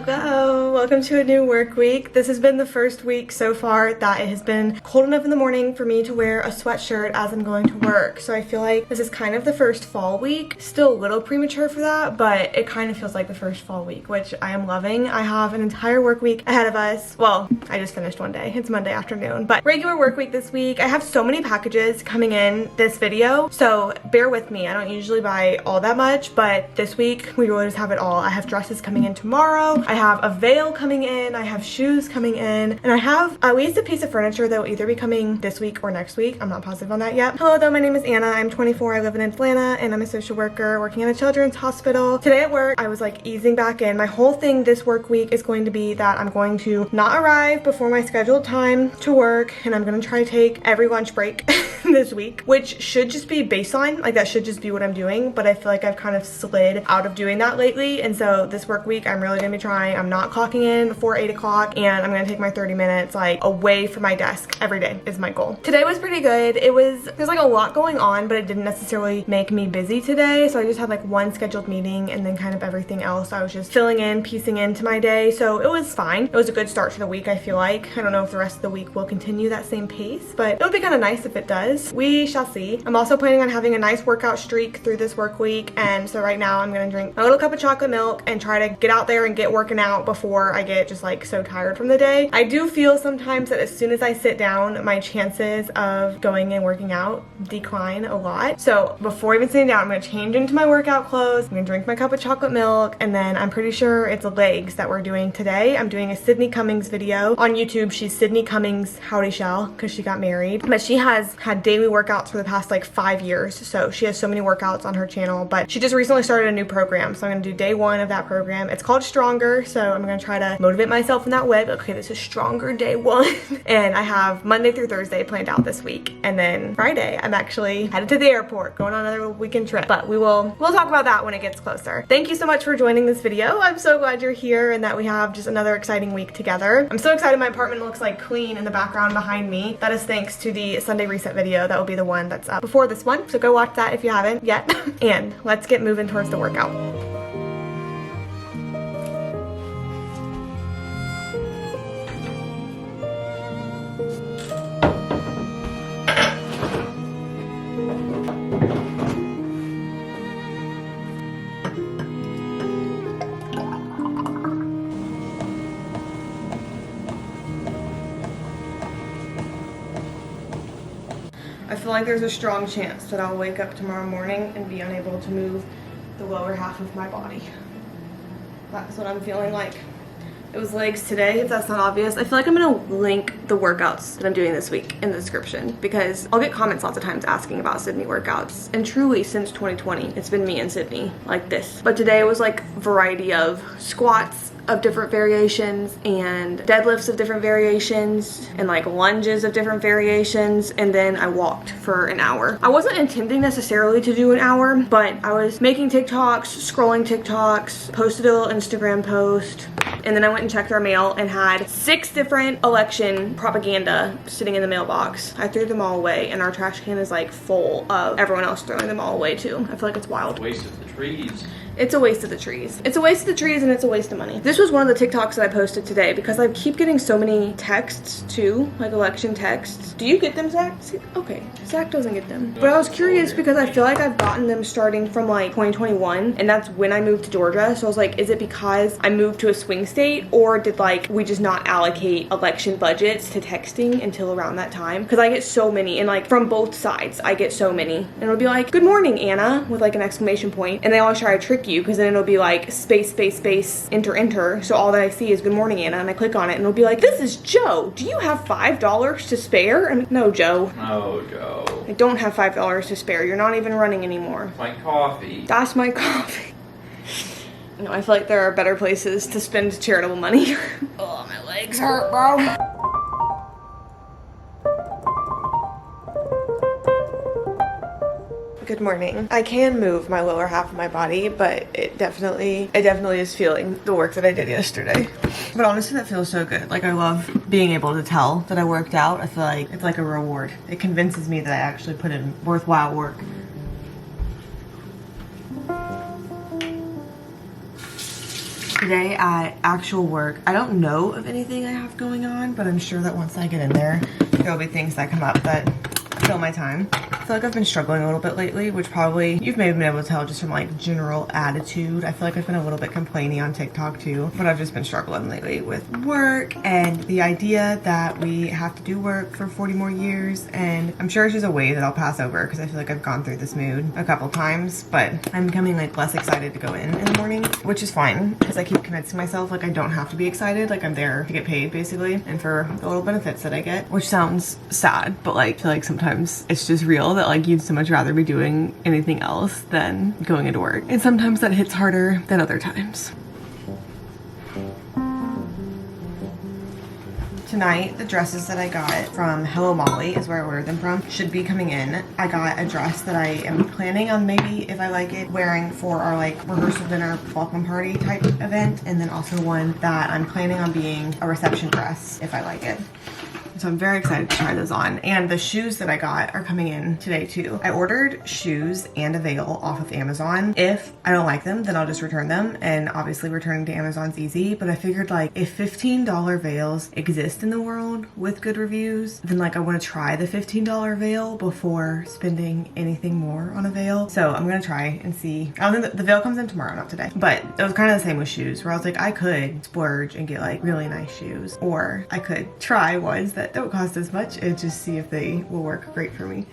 Hello, welcome to a new work week. This has been the first week so far that it has been cold enough in the morning for me to wear a sweatshirt as I'm going to work. So I feel like this is kind of the first fall week. Still a little premature for that, but it kind of feels like the first fall week, which I am loving. I have an entire work week ahead of us. Well, I just finished one day. It's Monday afternoon, but regular work week this week. I have so many packages coming in this video, so bear with me. I don't usually buy all that much, but this week we really just have it all. I have dresses coming in tomorrow. I have a veil coming in, I have shoes coming in, and I have at least a piece of furniture that will either be coming this week or next week. I'm not positive on that yet. Hello though, my name is Anna. I'm 24, I live in Atlanta, and I'm a social worker working in a children's hospital. Today at work, I was like easing back in. My whole thing this work week is going to be that I'm going to not arrive before my scheduled time to work, and I'm gonna try to take every lunch break this week, which should just be baseline. Like that should just be what I'm doing, but I feel like I've kind of slid out of doing that lately, and so this work week, I'm really gonna be trying. I'm not clocking in before 8 o'clock, and I'm gonna take my 30 minutes like away from my desk every day is my goal. Today was pretty good. There's like a lot going on, but it didn't necessarily make me busy today. So I just had like one scheduled meeting, and then kind of everything else I was just filling in, piecing into my day. So it was fine. It was a good start to the week, I feel like. I don't know if the rest of the week will continue that same pace, but it would be kind of nice if it does. We shall see. I'm also planning on having a nice workout streak through this work week, and so right now I'm gonna drink a little cup of chocolate milk and try to get out there and get working out before I get just like so tired from the day. I do feel sometimes that as soon as I sit down, my chances of going and working out decline a lot. So before even sitting down, I'm gonna change into my workout clothes, I'm gonna drink my cup of chocolate milk, and then I'm pretty sure it's legs that we're doing today. I'm doing a Sydney Cummings video on YouTube. She's Sydney Cummings Howdy Shell because she got married, but she has had daily workouts for the past like 5 years. So she has so many workouts on her channel, but she just recently started a new program. So I'm gonna do day 1 of that program. It's called Stronger. So I'm gonna try to motivate myself in that way. Okay, this is Stronger day 1. And I have Monday through Thursday planned out this week. And then Friday, I'm actually headed to the airport, going on another weekend trip. But we'll talk about that when it gets closer. Thank you so much for joining this video. I'm so glad you're here and that we have just another exciting week together. I'm so excited. My apartment looks like clean in the background behind me. That is thanks to the Sunday reset video. That will be the one that's up before this one. So go watch that if you haven't yet. And let's get moving towards the workout. I feel like there's a strong chance that I'll wake up tomorrow morning and be unable to move the lower half of my body. That's what I'm feeling like. It was legs today, if that's not obvious. I feel like I'm gonna link the workouts that I'm doing this week in the description because I'll get comments lots of times asking about Sydney workouts. And truly, since 2020, it's been me and Sydney like this. But today was like a variety of squats of different variations and deadlifts of different variations and like lunges of different variations, and then I walked for an hour. I wasn't intending necessarily to do an hour, but I was making TikToks, scrolling TikToks, posted a little Instagram post, and then I went and checked our mail and had 6 different election propaganda sitting in the mailbox. I threw them all away, and our trash can is like full of everyone else throwing them all away too. I feel like it's wild. Waste of the trees. It's a waste of the trees. It's a waste of the trees, and it's a waste of money. This was one of the TikToks that I posted today because I keep getting so many texts too, like election texts. Do you get them, Zach? Okay, Zach doesn't get them. But I was curious because I feel like I've gotten them starting from like 2021, and that's when I moved to Georgia. So I was like, is it because I moved to a swing state, or did like we just not allocate election budgets to texting until around that time? Because I get so many, and like from both sides, I get so many. And it'll be like, good morning, Anna, with like an exclamation point. And they always try to trick you because then it'll be like space, space, space, enter, enter. So all that I see is good morning, Anna, and I click on it and it'll be like, this is Joe. Do you have $5 to spare? And no, Joe. Oh, Joe. I don't have $5 to spare. You're not even running anymore. My coffee. That's my coffee. No, I feel like there are better places to spend charitable money. Oh, my legs hurt, bro. Good morning. I can move my lower half of my body, but it definitely is feeling the work that I did yesterday. But honestly, that feels so good. Like, I love being able to tell that I worked out. I feel like it's like a reward. It convinces me that I actually put in worthwhile work. Today at actual work, I don't know of anything I have going on, but I'm sure that once I get in there, there'll be things that come up that fill my time. I feel like I've been struggling a little bit lately, which probably you've maybe been able to tell just from like general attitude. I feel like I've been a little bit complaining on TikTok too, but I've just been struggling lately with work and the idea that we have to do work for 40 more years. And I'm sure it's just a way that I'll pass over because I feel like I've gone through this mood a couple times, but I'm becoming like less excited to go in the morning, which is fine because I keep convincing myself like I don't have to be excited. Like I'm there to get paid basically and for the little benefits that I get, which sounds sad, but like I feel like sometimes it's just real that like you'd so much rather be doing anything else than going into work. And sometimes that hits harder than other times. Tonight, the dresses that I got from Hello Molly is where I ordered them from, should be coming in. I got a dress that I am planning on maybe, if I like it, wearing for our like rehearsal dinner welcome party type event. And then also one that I'm planning on being a reception dress if I like it. So I'm very excited to try those on. And the shoes that I got are coming in today too. I ordered shoes and a veil off of Amazon. If I don't like them, then I'll just return them. And obviously returning to Amazon's easy, but I figured like if $15 veils exist in the world with good reviews, then like I want to try the $15 veil before spending anything more on a veil. So I'm gonna try and see. I don't think the veil comes in tomorrow, not today. But it was kind of the same with shoes where I was like, I could splurge and get like really nice shoes, or I could try ones that don't cost as much and just see if they will work great for me.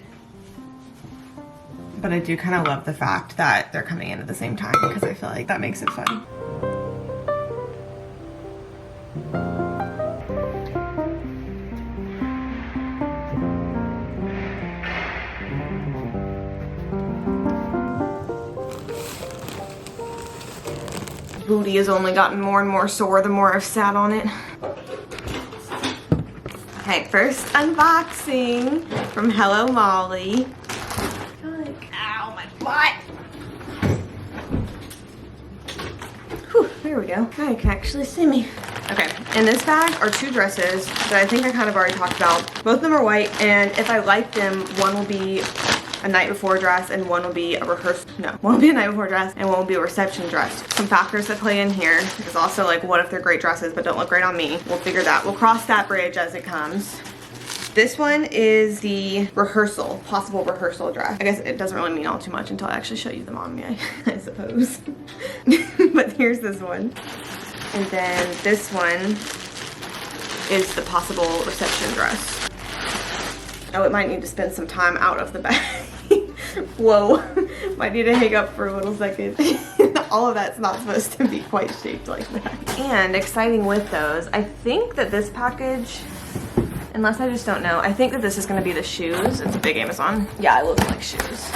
But I do kind of love the fact that they're coming in at the same time because I feel like that makes it fun. Booty has only gotten more and more sore the more I've sat on it. Okay, first unboxing from Hello Molly. Ow, my butt. Whew, there we go. Now you can actually see me. Okay, in this bag are two dresses that I think I kind of already talked about. Both of them are white, and if I like them, one will be a night before dress and one will be a rehearsal. No, one will be a night before dress and one will be a reception dress. Some factors that play in here is also like, what if they're great dresses but don't look great on me? We'll figure that. We'll cross that bridge as it comes. This one is the rehearsal, possible rehearsal dress. I guess it doesn't really mean all too much until I actually show you them on me, I suppose. But here's this one. And then this one is the possible reception dress. Oh, it might need to spend some time out of the bag. Whoa, might need to hang up for a little second. All of that's not supposed to be quite shaped like that. And exciting with those, I think that this package, unless I just don't know, I think that this is gonna be the shoes. It's a big Amazon. Yeah, it looks like shoes.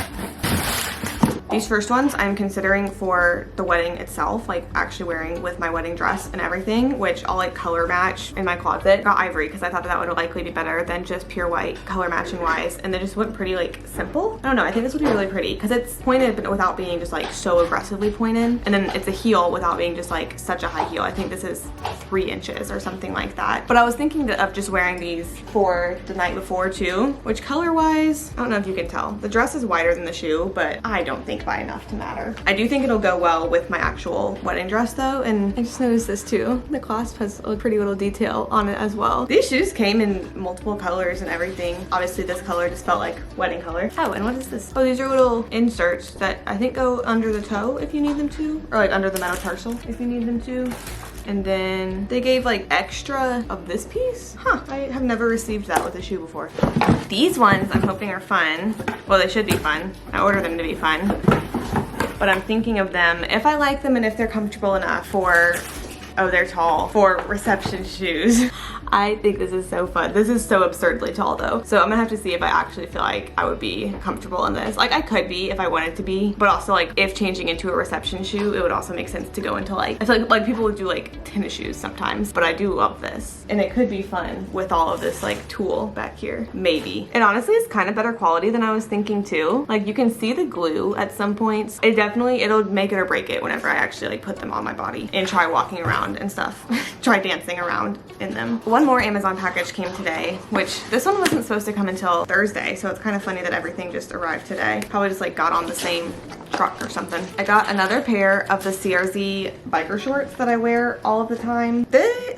These first ones I'm considering for the wedding itself, like actually wearing with my wedding dress and everything, which I'll like color match in my closet. Got ivory because I thought that would likely be better than just pure white color matching wise. And they just went pretty like simple. I don't know, I think this would be really pretty because it's pointed but without being just like so aggressively pointed. And then it's a heel without being just like such a high heel. I think this is 3 inches or something like that. But I was thinking of just wearing these for the night before too, which color wise, I don't know if you can tell. The dress is wider than the shoe, but I don't think by enough to matter. I do think it'll go well with my actual wedding dress though, and I just noticed this too. The clasp has a pretty little detail on it as well. These shoes came in multiple colors and everything. Obviously this color just felt like wedding color. Oh, and what is this? Oh, these are little inserts that I think go under the toe if you need them to, or like under the metatarsal if you need them to. And then they gave like extra of this piece. Huh, I have never received that with a shoe before. These ones I'm hoping are fun. Well, they should be fun. I ordered them to be fun. But I'm thinking of them, if I like them and if they're comfortable enough for, oh, they're tall, for reception shoes. I think this is so fun. This is so absurdly tall though. So I'm gonna have to see if I actually feel like I would be comfortable in this. Like I could be if I wanted to be, but also like if changing into a reception shoe, it would also make sense to go into like, I feel like people would do like tennis shoes sometimes, but I do love this. And it could be fun with all of this like tulle back here, maybe. And honestly, it's kind of better quality than I was thinking too. Like you can see the glue at some points. It'll make it or break it whenever I actually like put them on my body and try walking around and stuff. Try dancing around in them. One more Amazon package came today, which this one wasn't supposed to come until Thursday, so it's kind of funny that everything just arrived today. Probably just like got on the same truck or something. I got another pair of the CRZ biker shorts that I wear all of the time.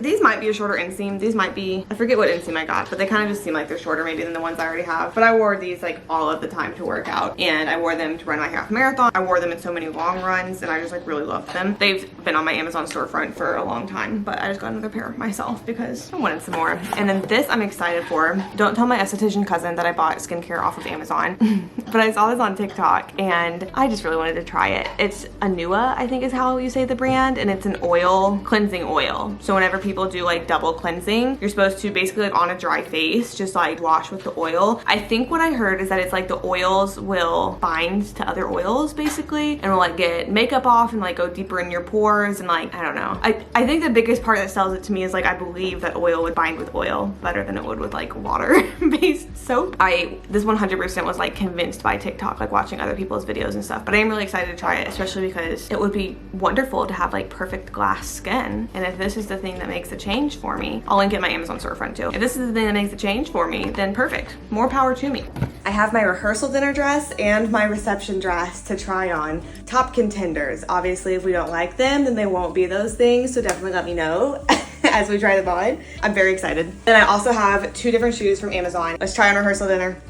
These might be a shorter inseam. These might be, I forget what inseam I got, but they kind of just seem like they're shorter maybe than the ones I already have. But I wore these like all of the time to work out, and I wore them to run my half marathon. I wore them in so many long runs, and I just like really loved them. They've been on my Amazon storefront for a long time, but I just got another pair myself because I wanted some more. And then this I'm excited for. Don't tell my esthetician cousin that I bought skincare off of Amazon, but I saw this on TikTok and I just really wanted to try it. It's Anua, I think is how you say the brand, and it's an oil, cleansing oil. So whenever people do like double cleansing, you're supposed to basically like on a dry face, just like wash with the oil. I think what I heard is that it's like the oils will bind to other oils basically, and will like get makeup off and like go deeper in your pores, and like, I don't know. I think the biggest part that sells it to me is like, I believe that oil would bind with oil better than it would with like water based soap. This 100% was like convinced by TikTok, like watching other people's videos and stuff, but I am really excited to try it, especially because it would be wonderful to have like perfect glass skin. And if this is the thing that makes a change for me, I'll link it in my Amazon storefront too. If this is the thing that makes a change for me, then perfect, more power to me. I have my rehearsal dinner dress and my reception dress to try on. Top contenders. Obviously, if we don't like them, then they won't be those things, so definitely let me know as we try them on. I'm very excited. Then I also have 2 different shoes from Amazon. Let's try on rehearsal dinner.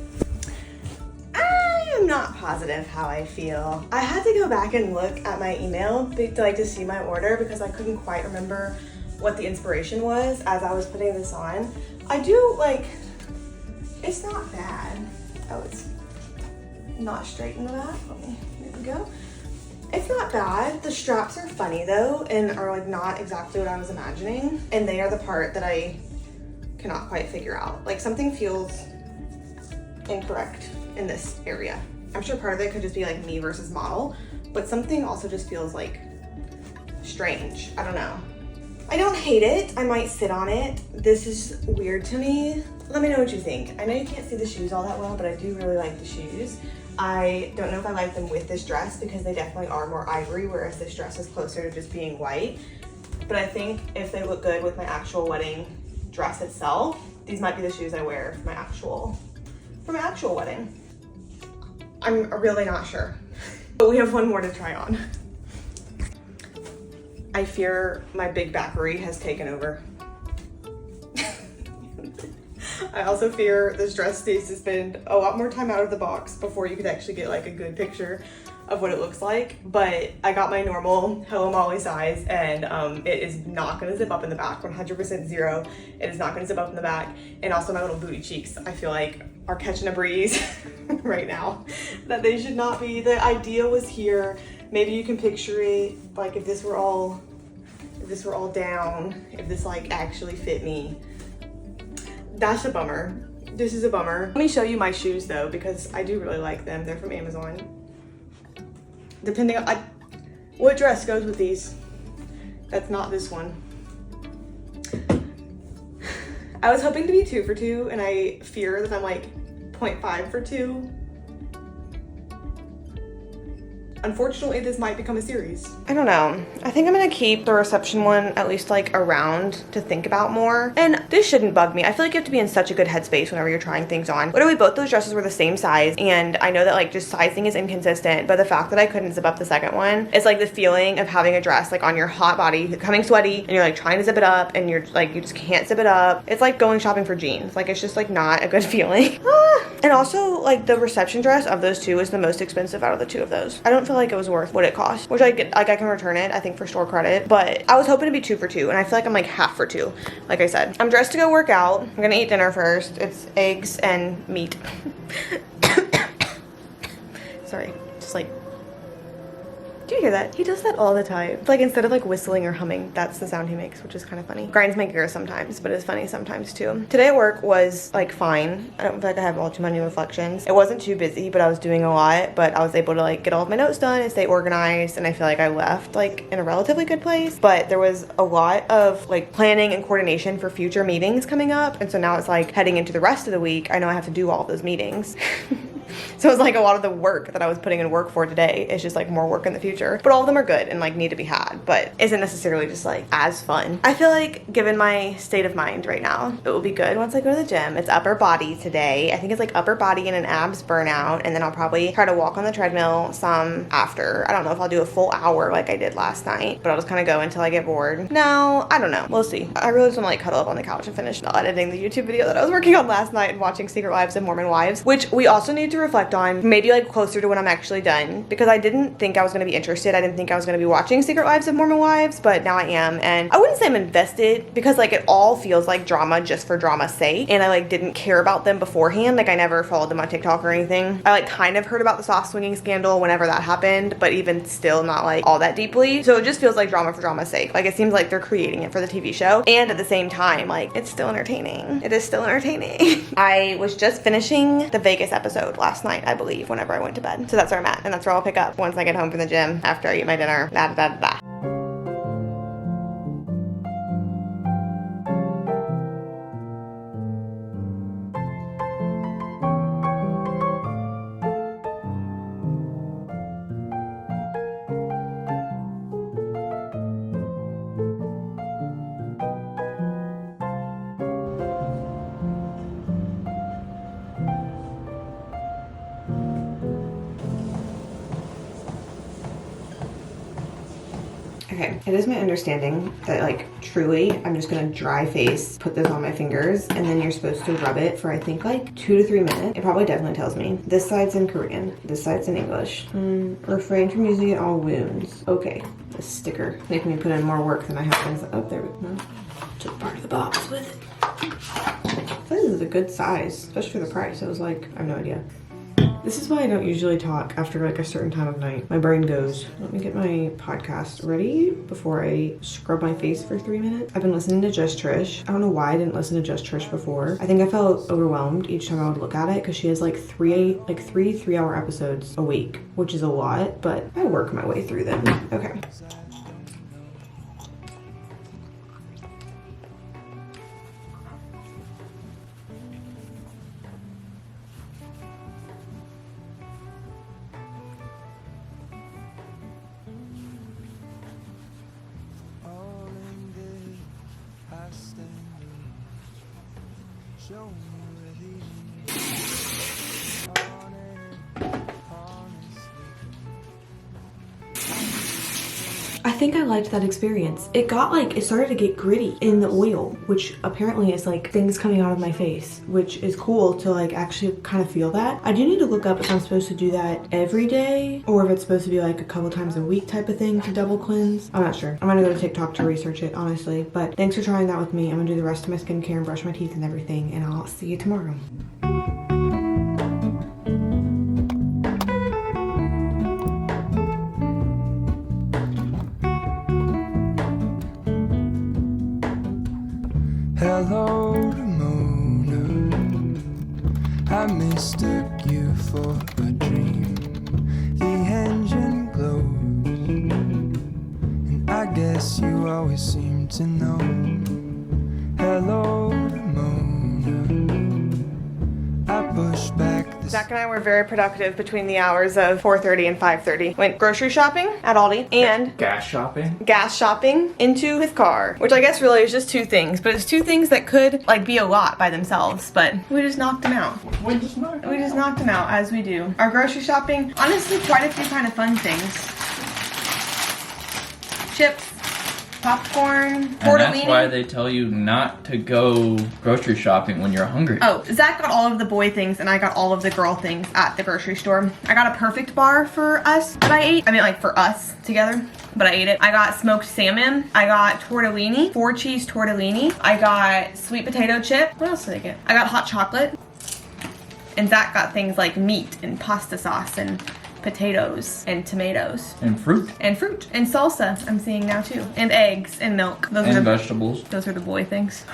I am not positive how I feel. I had to go back and look at my email to see my order because I couldn't quite remember what the inspiration was as I was putting this on. I do like, it's not bad. Oh, it's not straight in the back. There we go. It's not bad. The straps are funny though, and are like not exactly what I was imagining. And they are the part that I cannot quite figure out. Like something feels incorrect in this area. I'm sure part of it could just be like me versus model, but something also just feels like strange. I don't know. I don't hate it. I might sit on it. This is weird to me. Let me know what you think. I know you can't see the shoes all that well, but I do really like the shoes. I don't know if I like them with this dress because they definitely are more ivory, whereas this dress is closer to just being white. But I think if they look good with my actual wedding dress itself, these might be the shoes I wear for my actual wedding. I'm really not sure. But we have one more to try on. I fear my big backery has taken over. I also fear this dress needs to spend a lot more time out of the box before you could actually get like a good picture of what it looks like. But I got my normal Hello Molly size, and it is not gonna zip up in the back, 100% zero. It is not gonna zip up in the back. And also my little booty cheeks, I feel like are catching a breeze right now. That they should not be. The idea was here. Maybe you can picture it like if this were all down, if this like actually fit me. That's a bummer. This is a bummer. Let me show you my shoes though, because I do really like them. They're from Amazon. Depending on what dress goes with these. That's not this one. I was hoping to be 2 for 2, and I fear that I'm like 0.5 for 2. Unfortunately, this might become a series. I don't know. I think I'm gonna keep the reception one at least like around to think about more. And this shouldn't bug me. I feel like you have to be in such a good headspace whenever you're trying things on. Literally both those dresses were the same size, and I know that like just sizing is inconsistent, but the fact that I couldn't zip up the second one, it's like the feeling of having a dress like on your hot body, becoming sweaty, and you're like trying to zip it up, and you're like, you just can't zip it up. It's like going shopping for jeans. Like it's just like not a good feeling. And also like the reception dress of those 2 is the most expensive out of the 2 of those. I don't feel like it was worth what it cost, which I get, like I can return it, I think for store credit, but I was hoping to be 2 for 2, and I feel like I'm like half for 2. Like I said, I'm dressed to go work out. I'm gonna eat dinner first. It's eggs and meat. Sorry, just like, do you hear that? He does that all the time. Like instead of like whistling or humming, that's the sound he makes, which is kind of funny. Grinds my gears sometimes, but it's funny sometimes too. Today at work was like fine. I don't feel like I have all too many reflections. It wasn't too busy, but I was doing a lot, but I was able to like get all of my notes done and stay organized, and I feel like I left like in a relatively good place. But there was a lot of like planning and coordination for future meetings coming up, and so now it's like heading into the rest of the week, I know I have to do all of those meetings. So it's like a lot of the work that I was putting in work for today is just like more work in the future. But all of them are good and like need to be had, but isn't necessarily just like as fun. I feel like given my state of mind right now, it will be good once I go to the gym. It's upper body today. I think it's like upper body and an abs burnout. And then I'll probably try to walk on the treadmill some after. I don't know if I'll do a full hour like I did last night, but I'll just kind of go until I get bored. No, I don't know. We'll see. I really just want to like cuddle up on the couch and finish editing the YouTube video that I was working on last night and watching Secret Lives of Mormon Wives, which we also need to reflect on maybe like closer to when I'm actually done, because I didn't think I was going to be interested. I didn't think I was going to be watching Secret Lives of Mormon Wives, but now I am. And I wouldn't say I'm invested because like it all feels like drama just for drama's sake. And I like didn't care about them beforehand. Like I never followed them on TikTok or anything. I like kind of heard about the soft swinging scandal whenever that happened, but even still not like all that deeply. So it just feels like drama for drama's sake. Like it seems like they're creating it for the TV show. And at the same time, like it's still entertaining. It is still entertaining. I was just finishing the Vegas episode last night, I believe, whenever I went to bed. So that's where I'm at. And that's where I'll pick up once I get home from the gym after I eat my dinner. Da, da, da, da. Okay, it is my understanding that like truly I'm just gonna dry face, put this on my fingers, and then you're supposed to rub it for I think like 2 to 3 minutes. It probably definitely tells me. This side's in Korean, this side's in English. Refrain from using it on wounds. Okay, this sticker making me put in more work than I have things. Oh, there we go. Took part of the box with it. This is a good size, especially for the price. I was like, I have no idea. This is why I don't usually talk after like a certain time of night. My brain goes, let me get my podcast ready before I scrub my face for 3 minutes. I've been listening to Just Trish. I don't know why I didn't listen to Just Trish before. I think I felt overwhelmed each time I would look at it because she has like three 3-hour episodes a week, which is a lot, but I work my way through them. Okay. I think I liked that experience. It started to get gritty in the oil, which apparently is like things coming out of my face, which is cool to like actually kind of feel that. I do need to look up if I'm supposed to do that every day or if it's supposed to be like a couple times a week type of thing to double cleanse. I'm not sure. I'm gonna go to TikTok to research it, honestly. But thanks for trying that with me. I'm gonna do the rest of my skincare and brush my teeth and everything, and I'll see you tomorrow. Hello to Mona, I mistook you for a dream. The engine glows, and I guess you always seem to know. Hello to Mona, I push back the Zach and I were very productive between the hours of 4:30 and 5:30. Went grocery shopping at Aldi and Gas shopping? gas shopping into his car, which I guess really is just 2 things, but it's 2 things that could like be a lot by themselves, but we just knocked them out. We just knocked them out, as we do. Our grocery shopping, honestly, quite a few kind of fun things. Chips, popcorn, tortellini. And that's why they tell you not to go grocery shopping when you're hungry. Oh, Zach got all of the boy things and I got all of the girl things at the grocery store. I got a perfect bar for us that I ate. I mean like for us together, but I ate it. I got smoked salmon. I got tortellini, 4 cheese tortellini. I got sweet potato chip. What else did I get? I got hot chocolate. And Zach got things like meat and pasta sauce and potatoes and tomatoes. And fruit. And fruit. And salsa, I'm seeing now too. And eggs and milk. And vegetables. Those are the boy things.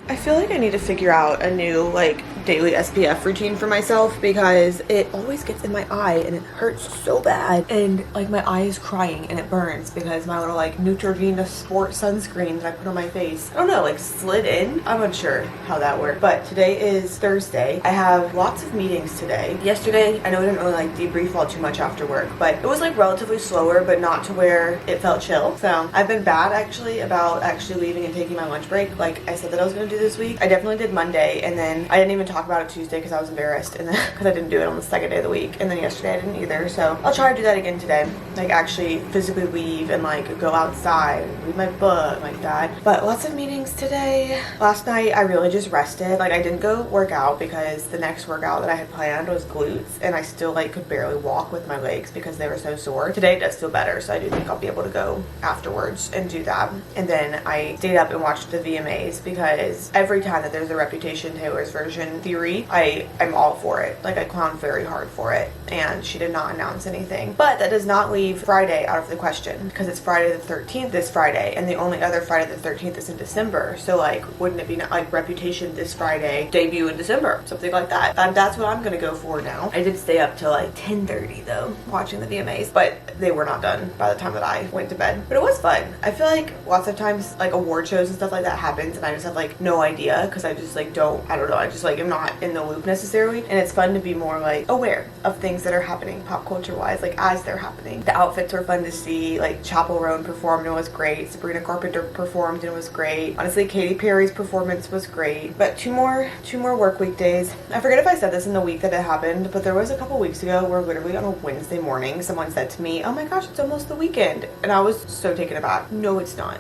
I feel like I need to figure out a new like daily SPF routine for myself because it always gets in my eye and it hurts so bad, and like my eye is crying and it burns because my little like Neutrogena Sport sunscreen that I put on my face, I don't know, like slid in. I'm unsure how that worked, but today is Thursday. I have lots of meetings today. Yesterday, I know I didn't really like debrief all too much after work, but it was like relatively slower, but not to where it felt chill. So I've been bad actually about actually leaving and taking my lunch break like I said that I was gonna do this week. I definitely did Monday, and then I didn't even talk about it Tuesday because I was embarrassed, and then because I didn't do it on the second day of the week, and then yesterday I didn't either. So I'll try to do that again today, like actually physically leave and like go outside and read my book like that. But lots of meetings today. Last night I really just rested. Like I didn't go work out because the next workout that I had planned was glutes, and I still like could barely walk with my legs because they were so sore. Today it does feel better, so I do think I'll be able to go afterwards and do that. And then I stayed up and watched the VMAs because every time that there's a Reputation Taylor's version theory, I'm all for it. Like I clown very hard for it, and she did not announce anything. But that does not leave Friday out of the question because it's Friday the 13th this Friday, and the only other Friday the 13th is in December. So like wouldn't it be like Reputation this Friday, debut in December, something like that. That's what I'm gonna go for now. I did stay up till like 10:30 though watching the VMAs, but they were not done by the time that I went to bed. But it was fun. I feel like lots of times like award shows and stuff like that happens and I just have like no idea because I just like I don't know, I just like am not in the loop necessarily, and it's fun to be more like aware of things that are happening pop culture wise, like as they're happening. The outfits were fun to see. Like Chapel Roan performed and it was great. Sabrina Carpenter performed and it was great. Honestly, Katy Perry's performance was great. But two more work weekdays. I forget if I said this in the week that it happened, but there was a couple weeks ago where literally on a Wednesday morning someone said to me, oh my gosh, it's almost the weekend, and I was so taken aback. No it's not,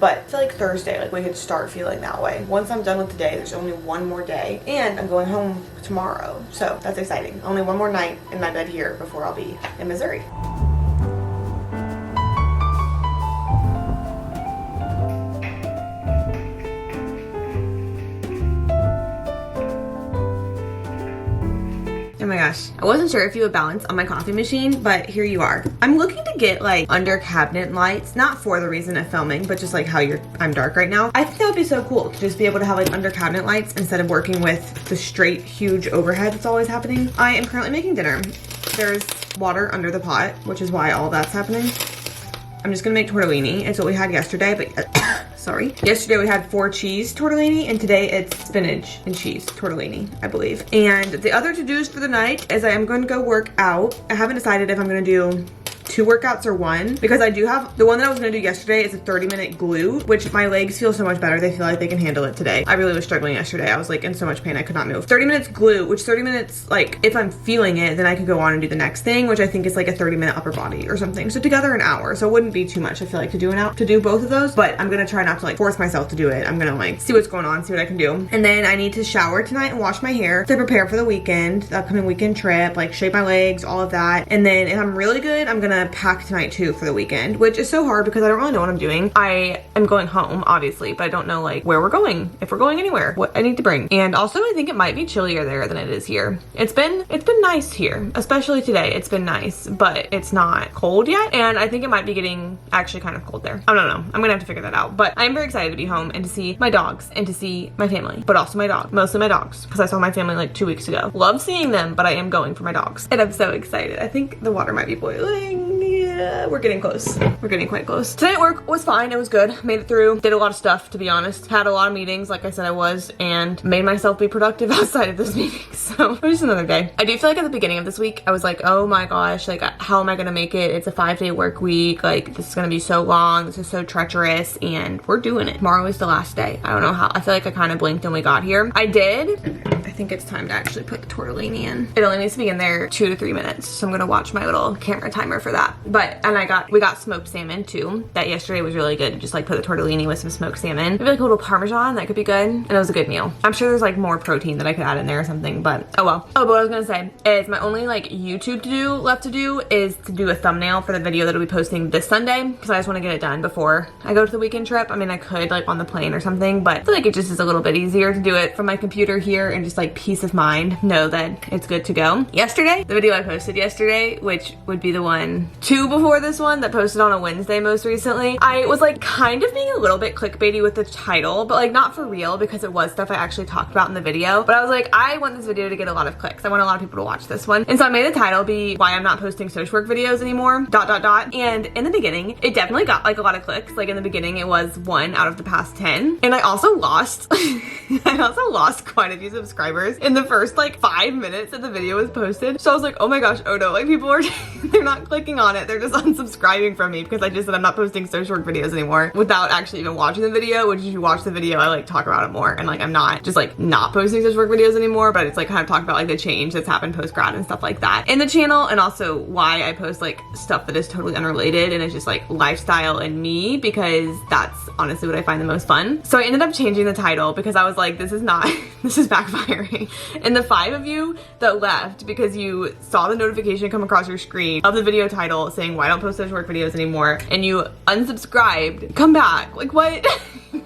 but I feel like Thursday, like we could start feeling that way. Once I'm done with today, there's only one more day and I'm going home tomorrow, so that's exciting. Only one more night in my bed here before I'll be in Missouri. Oh my gosh, I wasn't sure if you would balance on my coffee machine, but here you are. I'm looking to get like under cabinet lights, not for the reason of filming, but just like how I'm dark right now. I think that would be so cool to just be able to have like under cabinet lights instead of working with the straight huge overhead that's always happening. I am currently making dinner. There's water under the pot, which is why all that's happening. I'm just gonna make tortellini. It's what we had yesterday, but sorry. Yesterday we had 4 cheese tortellini, and today it's spinach and cheese tortellini, I believe. And the other to-dos for the night is I am going to go work out. I haven't decided if I'm gonna do 2 workouts or 1, because I do have the one that I was gonna do yesterday is a 30-minute glute, which my legs feel so much better. They feel like they can handle it today. I really was struggling yesterday. I was like in so much pain I could not move. 30 minutes glute, which 30 minutes, like if I'm feeling it, then I could go on and do the next thing, which I think is like a 30-minute upper body or something. So together an hour. So it wouldn't be too much, I feel like, to do both of those, but I'm gonna try not to like force myself to do it. I'm gonna like see what's going on, see what I can do. And then I need to shower tonight and wash my hair to prepare for the weekend, the upcoming weekend trip, like shape my legs, all of that. And then if I'm really good, I'm gonna pack tonight too for the weekend, which is so hard because I don't really know what I'm doing. I am going home, obviously, but I don't know like where we're going, if we're going anywhere, what I need to bring. And also I think it might be chillier there than it is here. It's been nice here, especially today. It's been nice, but it's not cold yet. And I think it might be getting actually kind of cold there. I don't know. I'm gonna have to figure that out. But I'm very excited to be home and to see my dogs and to see my family, but also my dog, mostly my dogs, because I saw my family like 2 weeks ago. Love seeing them, but I am going for my dogs. And I'm so excited. I think the water might be boiling. Yeah, we're getting close. We're getting quite close. Today at work was fine. It was good. Made it through. Did a lot of stuff, to be honest. Had a lot of meetings, like I said I was, and made myself be productive outside of those meetings. So it was just another day. I do feel like at the beginning of this week, I was like, oh my gosh, like how am I gonna make it? It's a 5-day work week. Like this is gonna be so long. This is so treacherous, and we're doing it. Tomorrow is the last day. I don't know how. I feel like I kind of blinked when we got here. I did. I think it's time to actually put the tortellini in. It only needs to be in there 2 to 3 minutes. So I'm gonna watch my little camera timer for that. But, and we got smoked salmon too. That yesterday was really good. Just like put the tortellini with some smoked salmon. Maybe like a little Parmesan, that could be good. And it was a good meal. I'm sure there's like more protein that I could add in there or something, but oh well. Oh, but what I was gonna say is my only like YouTube to do left to do is to do a thumbnail for the video that I'll be posting this Sunday, because I just wanna get it done before I go to the weekend trip. I mean, I could like on the plane or something, but I feel like it just is a little bit easier to do it from my computer here and just like peace of mind, know that it's good to go. Yesterday, the video I posted yesterday, which would be the one 2 before this one that posted on a Wednesday most recently, I was like kind of being a little bit clickbaity with the title, but like not for real because it was stuff I actually talked about in the video. But I was like, I want this video to get a lot of clicks. I want a lot of people to watch this one. And so I made the title be why I'm not posting social work videos anymore, ... And in the beginning, it definitely got like a lot of clicks. Like in the beginning, it was 1 out of the past 10. And I also lost, quite a few subscribers in the first like 5 minutes that the video was posted. So I was like, oh my gosh, oh no, like people are, they're not clicking on it. They're just unsubscribing from me because I just said I'm not posting social work videos anymore without actually even watching the video, which if you watch the video, I like talk about it more. And like, I'm not just like not posting social work videos anymore, but it's like kind of talk about like the change that's happened post-grad and stuff like that in the channel. And also why I post like stuff that is totally unrelated and it's just like lifestyle and me, because that's honestly what I find the most fun. So I ended up changing the title because I was like, this is not, this is backfiring. And the 5 of you that left because you saw the notification come across your screen of the video title saying why I don't post social work videos anymore and you unsubscribed, come back. Like what?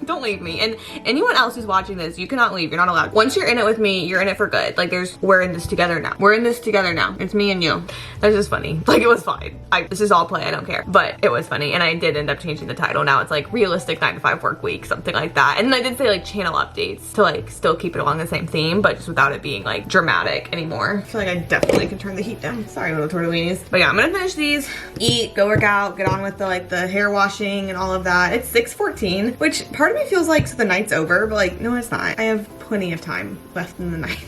Don't leave me. And anyone else who's watching this, you cannot leave. You're not allowed. Once you're in it with me, you're in it for good. Like we're in this together now. We're in this together now. It's me and you. That's just funny. Like it was fine. This is all play. I don't care. But it was funny. And I did end up changing the title. Now it's like realistic 9-to-5 work week, something like that. And then I did say like channel updates to like still keep it along the same theme, but just without it being like dramatic anymore. I feel like I definitely can turn the heat down. Sorry, little tortellinis. But yeah, I'm gonna finish these, eat, go work out, get on with the hair washing and all of that. It's 6:14, which part of me feels like the night's over, but like, no, it's not. I have plenty of time left in the night.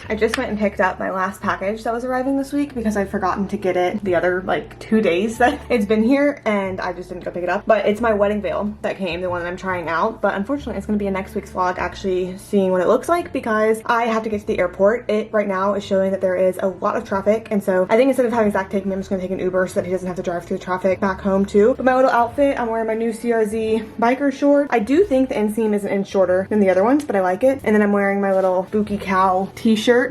I just went and picked up my last package that was arriving this week because I'd forgotten to get it the other like 2 days that it's been here and I just didn't go pick it up. But it's my wedding veil that came, the one that I'm trying out. But unfortunately, it's going to be a next week's vlog actually seeing what it looks like because I have to get to the airport. It right now is showing that there is a lot of traffic. And so I think instead of having Zach take me, I'm just going to take an Uber so that he doesn't have to drive through the traffic back home too. But my little outfit, I'm wearing my new CRZ biker short. I do think the inseam is an inch shorter than the other ones, but I like it. And then I'm wearing my little Bookie Cow t-shirt.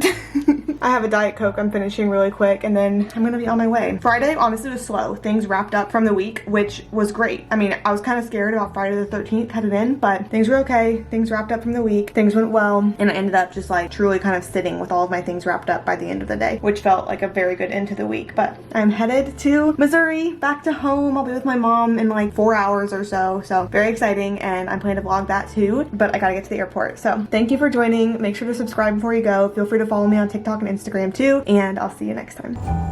I have a Diet Coke I'm finishing really quick and then I'm gonna be on my way. Friday honestly was slow. Things wrapped up from the week, which was great. I mean, I was kind of scared about Friday the 13th headed in, but things were okay. Things wrapped up from the week. Things went well. And I ended up just like truly kind of sitting with all of my things wrapped up by the end of the day, which felt like a very good end to the week. But I'm headed to Missouri, back to home. I'll be with my mom in like 4 hours or so. So very exciting. And I'm planning to vlog that too, but I gotta get to the airport. So thank you for joining. Make sure to subscribe before you go. Feel free to follow me on TikTok and Instagram too, and I'll see you next time.